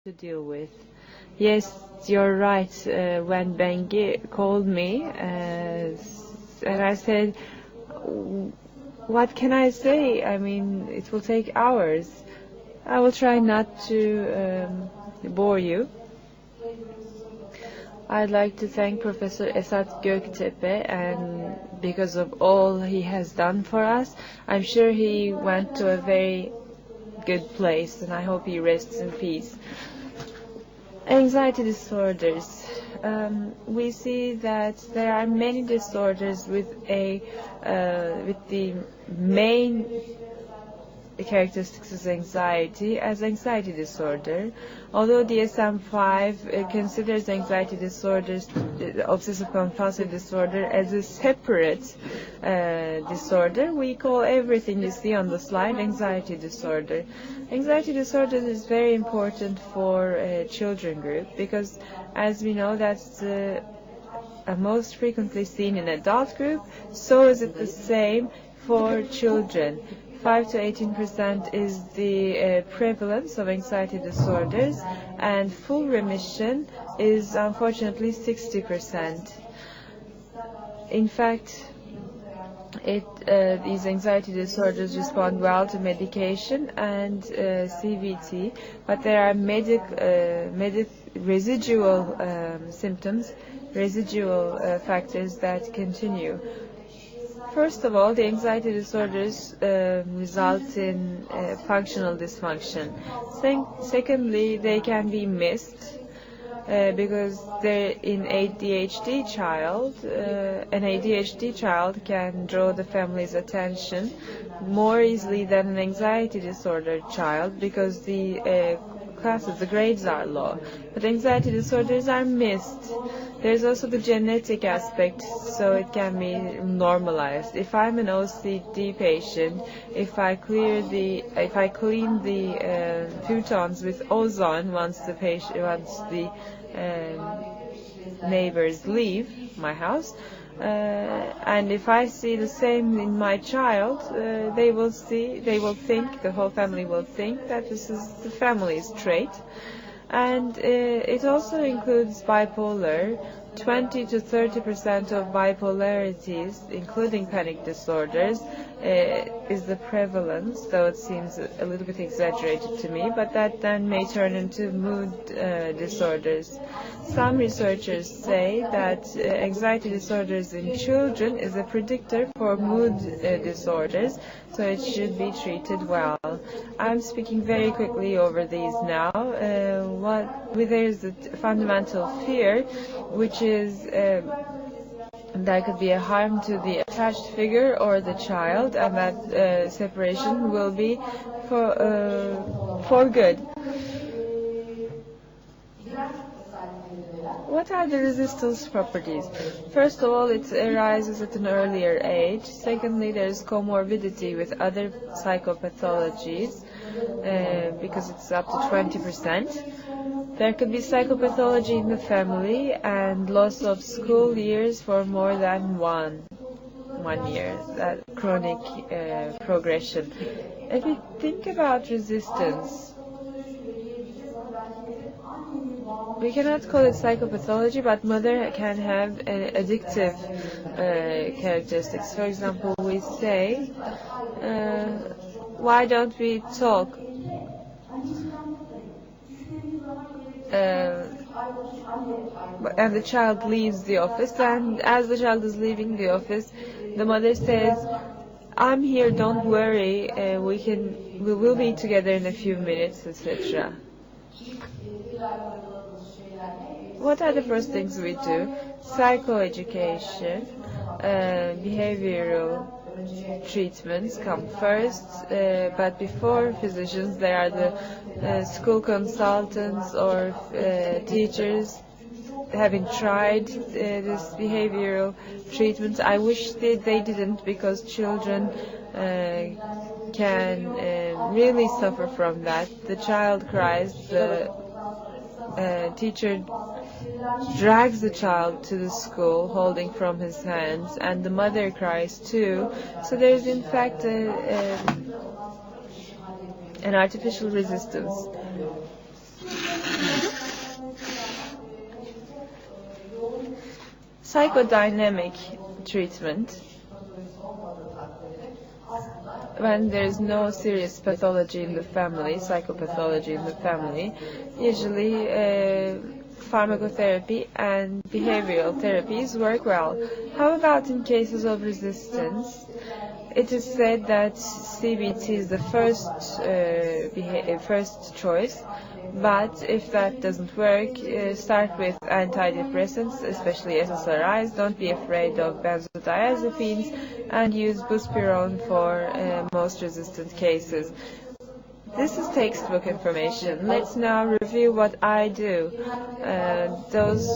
to deal with. Yes, you're right. When Bengi called me, and I said, what can I say? I mean, it will take hours. I will try not to bore you. I'd like to thank Professor Esat Göktepe, and because of all he has done for us, I'm sure he went to a very good place, and I hope he rests in peace. Anxiety disorders. We see that there are many disorders with the main characteristics of anxiety as anxiety disorder. Although DSM-5 considers anxiety disorders, obsessive compulsive disorder, as a separate disorder, we call everything you see on the slide anxiety disorder. Anxiety disorder is very important for children group because, as we know, that's most frequently seen in adult group. So is it the same for children. 5 to 18% is the prevalence of anxiety disorders, and full remission is unfortunately 60%. In fact, these anxiety disorders respond well to medication and CBT, but there are residual symptoms, residual factors that continue. First of all, the anxiety disorders result in functional dysfunction. Secondly, they can be missed because they're in ADHD child. An ADHD child can draw the family's attention more easily than an anxiety disorder child because the classes, the grades are low. But anxiety disorders are missed. There's also the genetic aspect, so it can be normalized. If I'm an OCD patient, if I clean the futons with ozone once the neighbors leave my house, and if I see the same in my child, the whole family will think that this is the family's trait. And it also includes bipolar. 20 to 30% of bipolarities, including panic disorders, is the prevalence, though it seems a little bit exaggerated to me, but that then may turn into mood disorders. Some researchers say that anxiety disorders in children is a predictor for mood disorders, so it should be treated well. I'm speaking very quickly over these now. There's a fundamental fear, which is there could be a harm to the attached figure or the child, and that separation will be for good. What are the resistance properties? First of all, it arises at an earlier age. Secondly, there is comorbidity with other psychopathologies because it's up to 20%. There could be psychopathology in the family and loss of school years for more than one year, that chronic progression. If we think about resistance, we cannot call it psychopathology, but mother can have addictive characteristics. For example, we say, why don't we talk? And the child leaves the office, and as the child is leaving the office, the mother says, I'm here, don't worry, we will be together in a few minutes, etc. What are the first things we do? Psychoeducation, behavioral treatments come first, but before physicians there are the school consultants or teachers having tried this behavioral treatment. I wish they didn't, because children can really suffer from that. The child cries, the teacher drags the child to the school holding from his hands, and the mother cries too. So there's in fact an artificial resistance. Psychodynamic treatment, when there is no serious pathology in the family, psychopathology in the family, usually pharmacotherapy and behavioral therapies work well. How about in cases of resistance? It is said that CBT is the first choice, but if that doesn't work, start with antidepressants, especially SSRIs. Don't be afraid of benzodiazepines, and use buspirone for most resistant cases. This is textbook information. Let's now review what I do. Those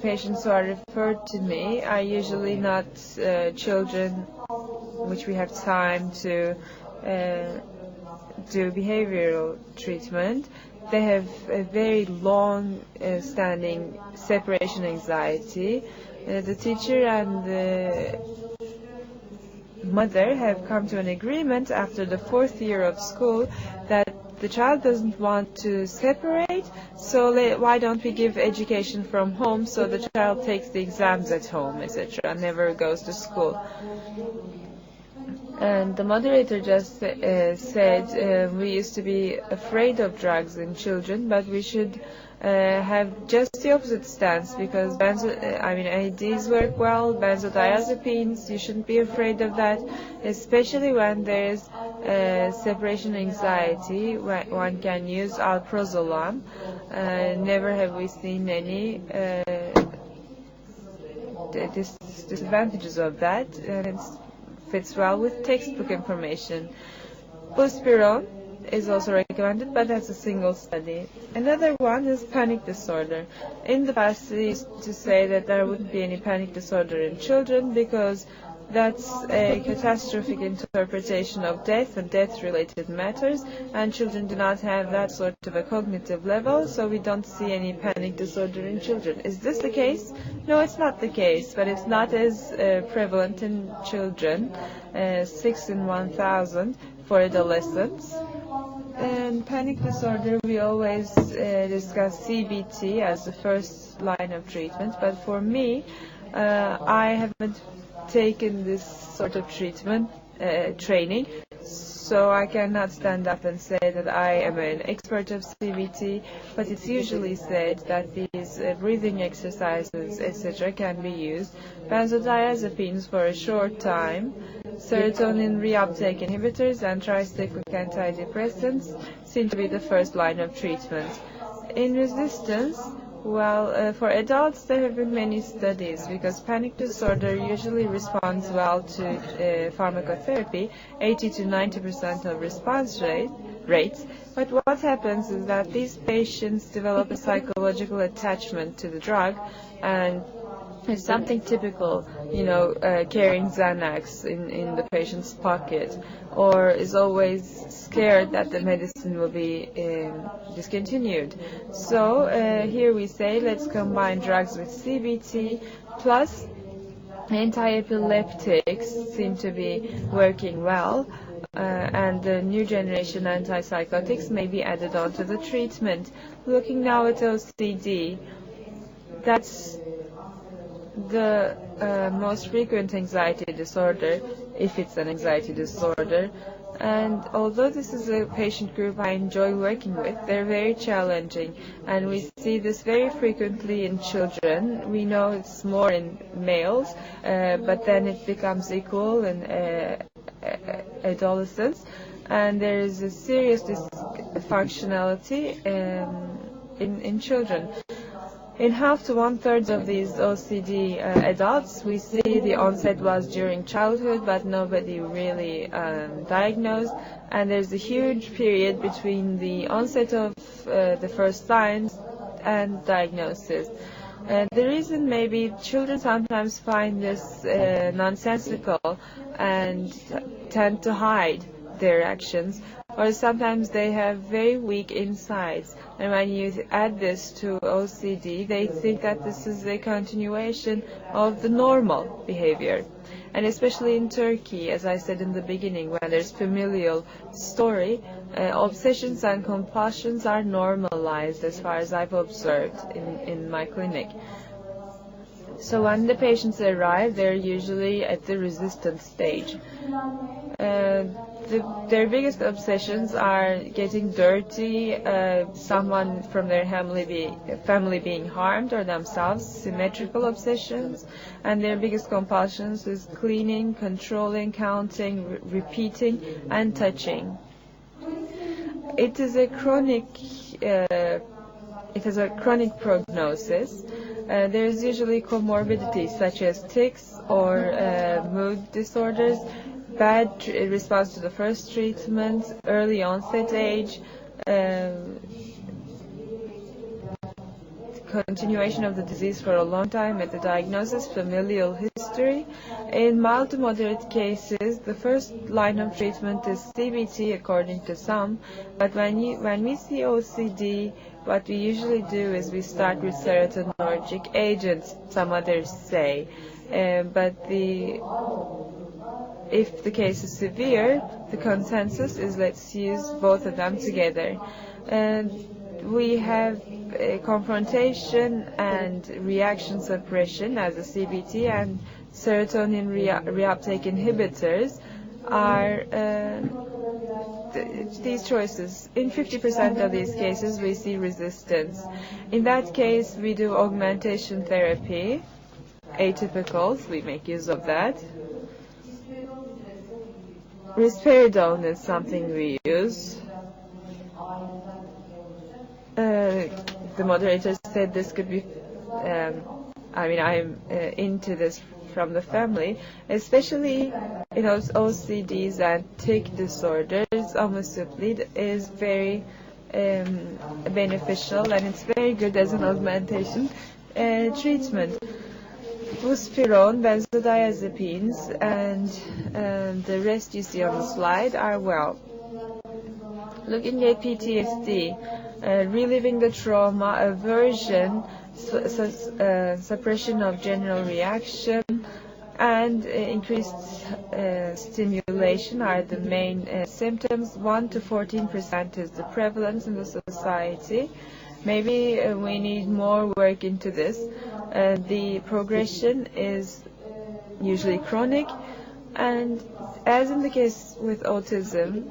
patients who are referred to me are usually not children which we have time to do behavioral treatment. They have a very long standing separation anxiety. The teacher and the mother have come to an agreement after the 4th year of school that the child doesn't want to separate, so why don't we give education from home so the child takes the exams at home, etc., and never goes to school. And the moderator just said we used to be afraid of drugs in children, but we should have just the opposite stance, because AEDs work well, benzodiazepines, you shouldn't be afraid of that, especially when there's separation anxiety. One can use alprazolam. Never have we seen any disadvantages of that, and it fits well with textbook information. Buspirone is also recommended, but that's a single study. Another one is panic disorder. In the past, they used to say that there wouldn't be any panic disorder in children because that's a catastrophic interpretation of death and death-related matters, and children do not have that sort of a cognitive level, so we don't see any panic disorder in children. Is this the case? No, it's not the case, but it's not as prevalent in children, 6 in 1,000 for adolescents. And panic disorder, we always discuss CBT as the first line of treatment, but for me, I haven't taken this sort of treatment training, so I cannot stand up and say that I am an expert of CBT, but it's usually said that these breathing exercises, etc., can be used. Benzodiazepines for a short time, serotonin reuptake inhibitors, and tricyclic antidepressants seem to be the first line of treatment. In resistance, well, for adults there have been many studies, because panic disorder usually responds well to pharmacotherapy, 80 to 90% of response rates. But what happens is that these patients develop a psychological attachment to the drug, and it's something typical, carrying Xanax in the patient's pocket, or is always scared that the medicine will be discontinued. So here we say let's combine drugs with CBT, plus anti-epileptics seem to be working well, and the new generation antipsychotics may be added on to the treatment. Looking now at OCD, that's the most frequent anxiety disorder, if it's an anxiety disorder. And although this is a patient group I enjoy working with, they're very challenging, and we see this very frequently in children. We know it's more in males, but then it becomes equal in adolescents, and there is a serious dysfunctionality in children. In half to 1/3 of these OCD adults, we see the onset was during childhood, but nobody really diagnosed, and there's a huge period between the onset of the first signs and diagnosis. The reason maybe children sometimes find this nonsensical and tend to hide their actions, or sometimes they have very weak insides, and when you add this to OCD, they think that this is a continuation of the normal behavior. And especially in Turkey, as I said in the beginning, when there's familial story, obsessions and compulsions are normalized as far as I've observed in my clinic. So when the patients arrive, they're usually at the resistant stage. Their biggest obsessions are getting dirty, someone from their family being harmed, or themselves, symmetrical obsessions, and their biggest compulsions is cleaning, controlling, counting, repeating, and touching. It has a chronic prognosis. There's usually comorbidities such as tics or mood disorders, bad response to the first treatment, early onset age, continuation of the disease for a long time at the diagnosis, familial history. In mild to moderate cases, the first line of treatment is CBT according to some, but when we see OCD, what we usually do is we start with serotonergic agents, some others say, but if the case is severe, the consensus is let's use both of them together. We have confrontation and reaction suppression as a CBT, and serotonin reuptake inhibitors are these choices. In 50% of these cases, we see resistance. In that case, we do augmentation therapy, atypicals, we make use of that. Risperidone is something we use. The moderator said this could be, I'm into this from the family, especially in OCDs and tic disorders. Amisulpride is very beneficial, and it's very good as an augmentation treatment. Buspirone, benzodiazepines, and the rest you see on the slide are well. Looking at PTSD, reliving the trauma, aversion, suppression of general reaction, and increased stimulation are the main symptoms. 1 to 14% is the prevalence in the society. Maybe we need more work into this. The progression is usually chronic, and as in the case with autism,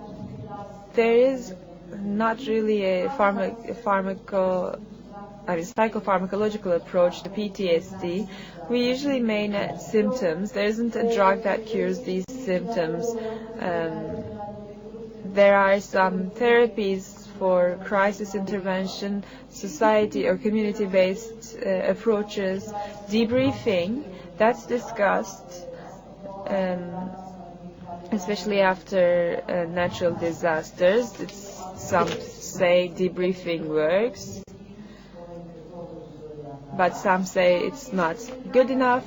there is not really a psychopharmacological approach to PTSD. We usually main at symptoms. There isn't a drug that cures these symptoms. There are some therapies for crisis intervention, society or community-based approaches. Debriefing, that's discussed, especially after natural disasters. Some say debriefing works, but some say it's not good enough.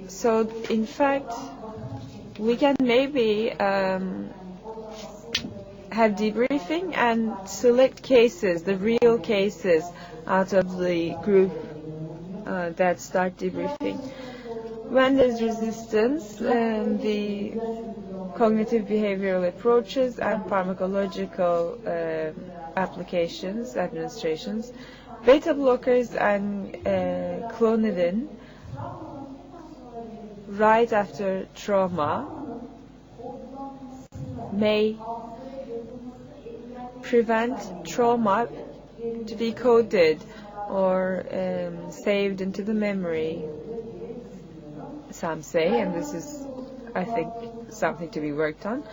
So in fact, we can maybe have debriefing and select cases, the real cases, out of the group that start debriefing. When there's resistance, the cognitive behavioral approaches and pharmacological administrations, beta blockers and clonidine right after trauma may prevent trauma to be coded or saved into the memory, some say, and this is, I think, something to be worked on.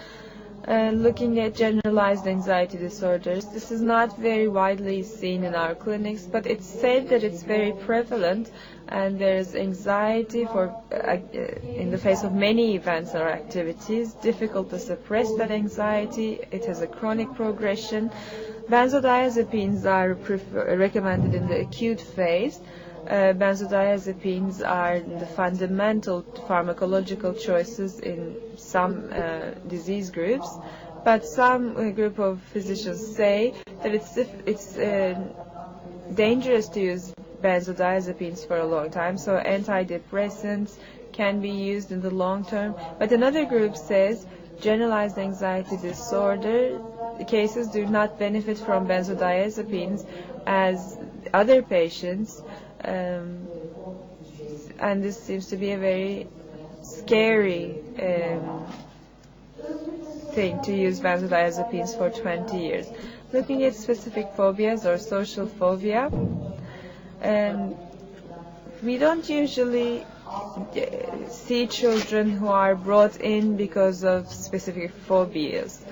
Looking at generalized anxiety disorders, this is not very widely seen in our clinics, but it's said that it's very prevalent, and there's anxiety in the face of many events or activities, difficult to suppress that anxiety. It has a chronic progression. Benzodiazepines are recommended in the acute phase. Benzodiazepines are the fundamental pharmacological choices in some disease groups, but some group of physicians say that it's dangerous to use benzodiazepines for a long time, so antidepressants can be used in the long term. But another group says generalized anxiety disorder cases do not benefit from benzodiazepines, as other patients, and this seems to be a very scary thing to use benzodiazepines for 20 years. Looking at specific phobias or social phobia, we don't usually see children who are brought in because of specific phobias.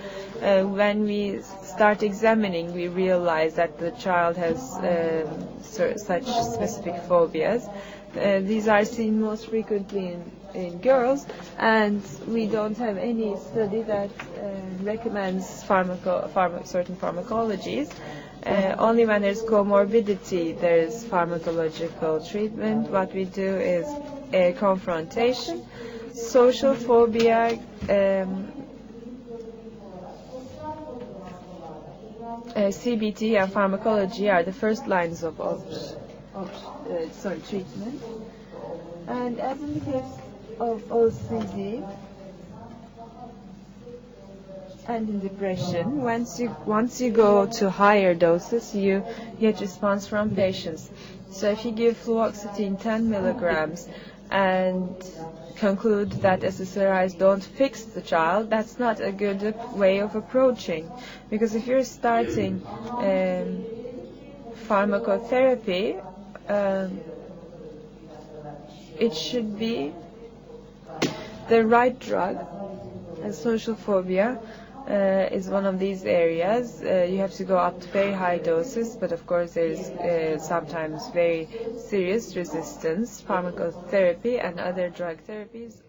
When we start examining, we realize that the child has such specific phobias. These are seen most frequently in girls, and we don't have any study that recommends certain pharmacologies. Only when there's comorbidity, there's pharmacological treatment. What we do is a confrontation. Social phobia, CBT and pharmacology are the first lines of treatment. And as in the case of OCD and in depression, once you go to higher doses, you get response from patients. So if you give fluoxetine 10 milligrams and conclude that SSRIs don't fix the child, that's not a good way of approaching. Because if you're starting pharmacotherapy, it should be the right drug. And social phobia is one of these areas. You have to go up to very high doses, but of course there is sometimes very serious resistance. Pharmacotherapy and other drug therapies